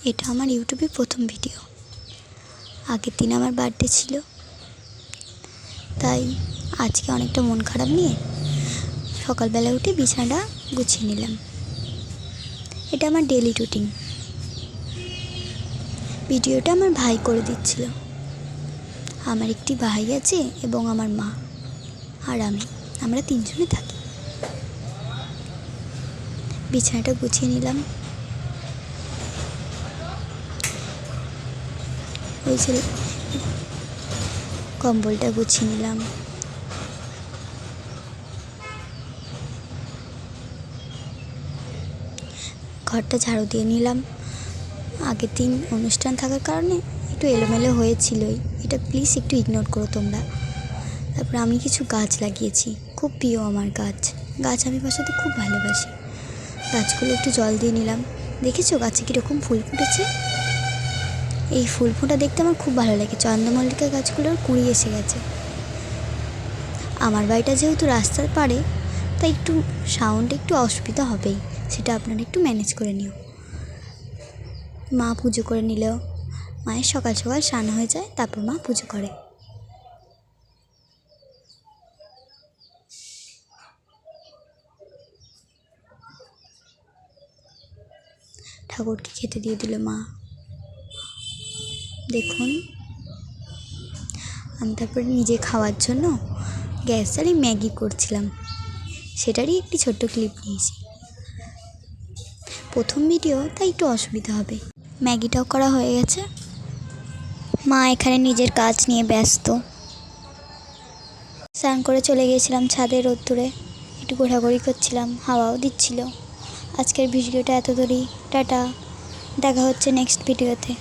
এটা আমার ইউটিউবে প্রথম ভিডিও। আগের দিন আমার বার্থডে ছিল, তাই আজকে অনেকটা মন খারাপ নিয়ে সকালবেলা উঠে বিছানাটা গুছিয়ে নিলাম। এটা আমার ডেলি রুটিন। ভিডিওটা আমার ভাই করে দিচ্ছিল। আমার একটি ভাই আছে এবং আমার মা আর আমরা তিনজনে থাকি। বিছানাটা গুছিয়ে নিলাম। ওই ছেলে কম্বলটা গুছিয়ে নিলাম। ঘরটা ঝাড়ু দিয়ে নিলাম। আগের দিন অনুষ্ঠান থাকার কারণে একটু এলোমেলো হয়েছিলই, এটা প্লিজ একটু ইগনোর করো তোমরা। তারপর আমি কিছু গাছ লাগিয়েছি, খুব প্রিয় আমার গাছ আমি বসাতে খুব ভালোবাসি। গাছগুলো একটু জল দিয়ে নিলাম। দেখেছো গাছে কীরকম ফুল ফুটেছে? এই ফুল ফোটা দেখতে আমার খুব ভালো লাগে। চন্দ্রমল্লিকা গাছগুলোর কুঁড়ি এসে গেছে। আমার বাড়িটা যেহেতু রাস্তার পাড়ে, তাই একটু সাউন্ড একটু অসুবিধা হবেই, সেটা আপনারা একটু ম্যানেজ করে নিও। মা পুজো করে নিলেও, মায়ের সকাল সকাল স্নান হয়ে যায়, তারপর মা পুজো করে। ঠাকুরকে খেতে দিয়ে দিল মা। দেখুন, আমি তারপরে নিজে খাওয়ার জন্য গ্যাস জ্বালিয়ে ম্যাগি করছিলাম, সেটারই একটি ছোট্ট ক্লিপ নিয়েছি। প্রথম ভিডিও, তাই একটু অসুবিধা হবে। ম্যাগিটাও করা হয়ে গেছে। মা এখানে নিজের কাজ নিয়ে ব্যস্ত। স্নান করে চলে গিয়েছিলাম ছাদে রোদ্দুরে, একটু ঘোরাঘুরি করছিলাম, হাওয়াও দিচ্ছিল। আজকের ভিডিওটা এত দূরই। টাটা, দেখা হচ্ছে নেক্সট ভিডিওতে।